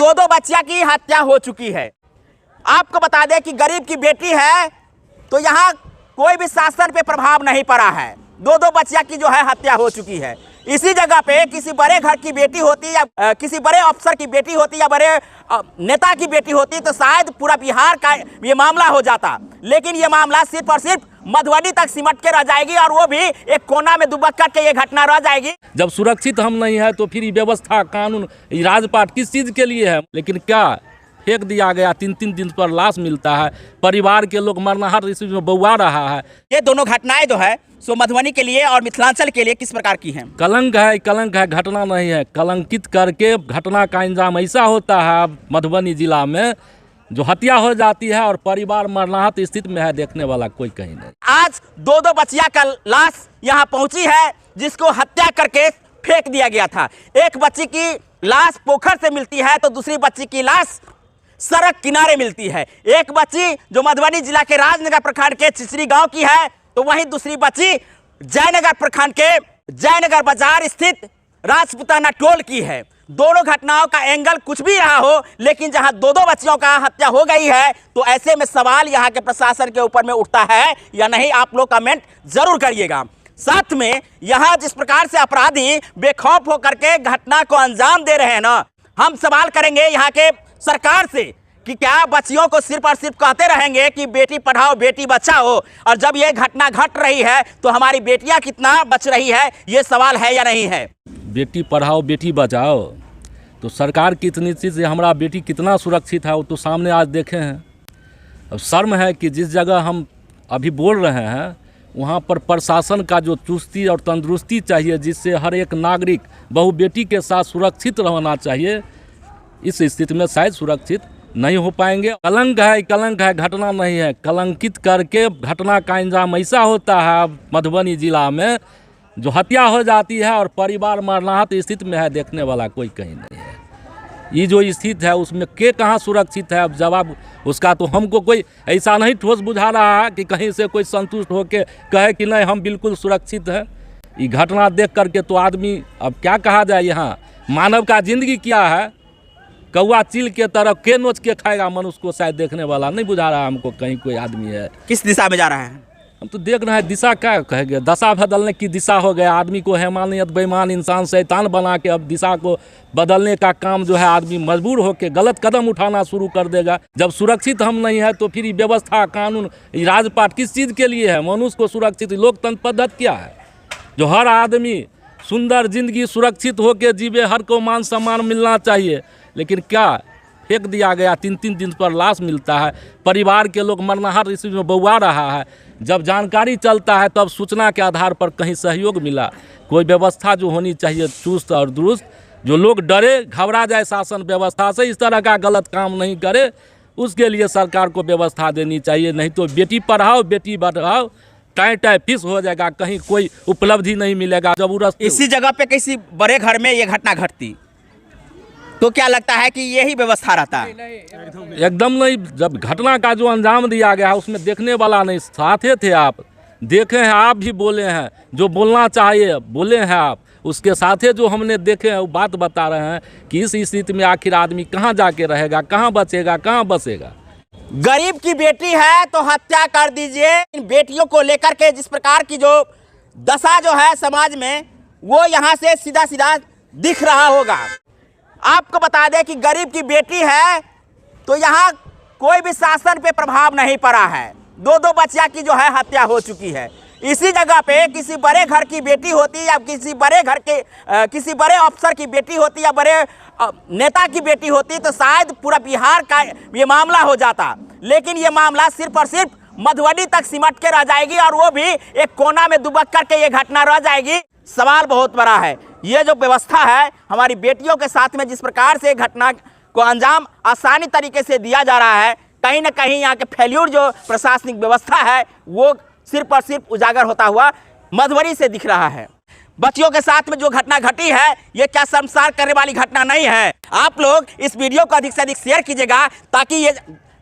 दो दो बच्चियां की हत्या हो चुकी है। आपको बता दें कि गरीब की बेटी है तो यहाँ कोई भी शासन पे प्रभाव नहीं पड़ा है। दो दो बच्चियां की जो है हत्या हो चुकी है। इसी जगह पे किसी बड़े घर की बेटी होती या किसी बड़े अफसर की बेटी होती या बड़े नेता की बेटी होती तो शायद पूरा बिहार का ये मामला हो जाता, लेकिन ये मामला सिर्फ और सिर्फ मधुबनी तक सिमट के रह जाएगी और वो भी एक कोना में दुबक कर के ये घटना रह जाएगी। जब सुरक्षित हम नहीं है तो फिर ये व्यवस्था कानून राजपाट किस चीज़ के लिए है? लेकिन क्या फेंक दिया गया, 3-3 दिन पर लाश मिलता है, परिवार के लोग मरनाहट इसी में बउआ रहा है। ये दोनों घटनाएं जो है सो मधुबनी के लिए और मिथिलांचल के लिए किस प्रकार की हैं? कलंक है, घटना नहीं है। कलंकित करके घटना का अंजाम ऐसा होता है मधुबनी जिला में जो हत्या हो जाती है और परिवार मरनाहट स्थिति में है, देखने वाला कोई कहीं नहीं। आज दो दो बच्चियां का लाश यहाँ पहुंची है जिसको हत्या करके फेंक दिया गया था। एक बच्ची की लाश पोखर से मिलती है तो दूसरी बच्ची की लाश सड़क किनारे मिलती है। एक बच्ची जो मधुबनी जिला के राजनगर प्रखंड के चिचरी गांव की है तो वहीं दूसरी बच्ची जयनगर प्रखंड के जयनगर बाजार स्थित राजपुताना टोल की है। दोनों घटनाओं का एंगल कुछ भी रहा हो, लेकिन जहां दो दो बच्चियों का हत्या हो गई है तो ऐसे में सवाल यहां के प्रशासन के ऊपर में उठता है या नहीं, आप लोग कमेंट जरूर करिएगा। साथ में यहां जिस प्रकार से अपराधी बेखौफ होकर के घटना को अंजाम दे रहे हैं ना, हम सवाल करेंगे यहाँ के सरकार से कि क्या बच्चियों को सिर्फ और सिर्फ कहते रहेंगे कि बेटी पढ़ाओ बेटी बचाओ, और जब ये घटना घट रही है तो हमारी बेटियां कितना बच रही है, ये सवाल है या नहीं है? बेटी पढ़ाओ बेटी बचाओ तो सरकार की इतनी चीज़ से हमारा बेटी कितना सुरक्षित है वो तो सामने आज देखे हैं। अब शर्म है कि जिस जगह हम अभी बोल रहे हैं वहाँ पर प्रशासन का जो चुस्ती और तंदुरुस्ती चाहिए, जिससे हर एक नागरिक बहू बेटी के साथ सुरक्षित रहना चाहिए, इस स्थिति में शायद सुरक्षित नहीं हो पाएंगे। कलंक है, घटना नहीं है। कलंकित करके घटना का अंजाम ऐसा होता है मधुबनी जिला में जो हत्या हो जाती है और परिवार मरनाहट स्थिति में है, देखने वाला कोई कहीं नहीं है। ये जो स्थिति है उसमें के कहाँ सुरक्षित है? अब जवाब उसका तो हमको कोई ऐसा नहीं ठोस बुझा रहा है कि कहीं से कोई संतुष्ट होकर कहे कि नहीं हम बिल्कुल सुरक्षित है। ये घटना देख करके तो आदमी अब क्या कहा जाए, यहाँ मानव का जिंदगी क्या है? कौआ चील के तरफ के नोच के खाएगा मनुष्य को, शायद देखने वाला नहीं बुझा रहा हमको कहीं कोई आदमी है। किस दिशा में जा रहा है? हम तो देख रहे हैं दिशा क्या कहेंगे, दशा बदलने की दिशा हो गया। आदमी को हैवानियत बेईमान इंसान शैतान बना के अब दिशा को बदलने का काम जो है आदमी मजबूर होकर गलत कदम उठाना शुरू कर देगा। जब सुरक्षित हम नहीं है तो फिर व्यवस्था कानून राजपाट किस चीज़ के लिए है? मनुष्य को सुरक्षित लोकतंत्र पद्धति क्या है जो हर आदमी सुंदर जिंदगी सुरक्षित होकर जीवे, हर को मान सम्मान मिलना चाहिए। लेकिन क्या फेंक दिया गया, 3-3 दिन पर लाश मिलता है, परिवार के लोग मरनाहट इसी में बउआ रहा है। जब जानकारी चलता है तब सूचना के आधार पर कहीं सहयोग मिला, कोई व्यवस्था जो होनी चाहिए चुस्त और दुरुस्त, जो लोग डरे घबरा जाए शासन व्यवस्था से, इस तरह का गलत काम नहीं करे, उसके लिए सरकार को व्यवस्था देनी चाहिए। नहीं तो बेटी पढ़ाओ बेटी बढ़ाओ टाई फिक्स हो जाएगा, कहीं कोई उपलब्धि नहीं मिलेगा। जरूरत इसी जगह पे किसी बड़े घर में ये घटना घटती तो क्या लगता है कि यही व्यवस्था रहता है? एकदम नहीं। जब घटना का जो अंजाम दिया गया उसमें देखने वाला नहीं, साथे थे आप, देखे हैं, आप भी बोले हैं, जो बोलना चाहिए बोले हैं आप, उसके साथे जो हमने देखे हैं वो बात बता रहे हैं कि इस स्थिति में आखिर आदमी कहाँ जाके रहेगा, कहाँ बचेगा, कहाँ बसेगा। गरीब की बेटी है तो हत्या कर दीजिए। इन बेटियों को लेकर के जिस प्रकार की जो दशा जो है समाज में, वो यहाँ से सीधा सीधा दिख रहा होगा। आपको बता दें कि गरीब की बेटी है तो यहाँ कोई भी शासन पे प्रभाव नहीं पड़ा है। दो दो बच्चियां की जो है हत्या हो चुकी है। इसी जगह पे किसी बड़े घर की बेटी होती या किसी बड़े घर के किसी बड़े अफसर की बेटी होती या बड़े नेता की बेटी होती तो शायद पूरा बिहार का ये मामला हो जाता, लेकिन ये मामला सिर्फ और सिर्फ मधुबनी तक सिमट के रह जाएगी और वो भी एक कोना में दुबक करके ये घटना रह जाएगी। सवाल बहुत बड़ा है। ये जो व्यवस्था है हमारी बेटियों के साथ में जिस प्रकार से घटना को अंजाम आसानी तरीके से दिया जा रहा है, कहीं ना कहीं यहाँ के फेल्यूर जो प्रशासनिक व्यवस्था है वो सिर्फ और सिर्फ उजागर होता हुआ मधुबनी से दिख रहा है। बच्चियों के साथ में जो घटना घटी है ये क्या शर्मसार करने वाली घटना नहीं है। आप लोग इस वीडियो को अधिक से अधिक शेयर कीजिएगा ताकि ये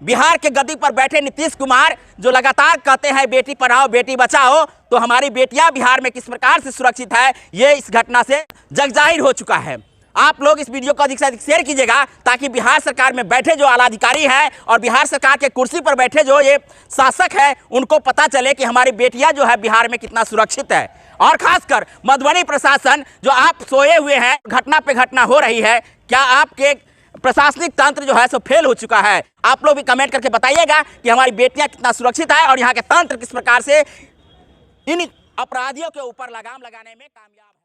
बिहार के गद्दी पर बैठे नीतीश कुमार जो लगातार कहते हैं बेटी पढ़ाओ बेटी बचाओ, तो हमारी बेटियां बिहार में किस प्रकार से सुरक्षित है ये इस घटना से जग जाहिर हो चुका है। आप लोग इस वीडियो को अधिक से अधिक शेयर कीजिएगा ताकि बिहार सरकार में बैठे जो आला अधिकारी हैं और बिहार सरकार के कुर्सी पर बैठे जो ये शासक है उनको पता चले कि हमारी बेटियां जो है बिहार में कितना सुरक्षित है। और खासकर मधुबनी प्रशासन जो आप सोए हुए हैं, घटना पे घटना हो रही है, क्या आपके प्रशासनिक तंत्र जो है सो फेल हो चुका है? आप लोग भी कमेंट करके बताइएगा कि हमारी बेटियां कितना सुरक्षित है और यहाँ के तंत्र किस प्रकार से इन अपराधियों के ऊपर लगाम लगाने में कामयाब है।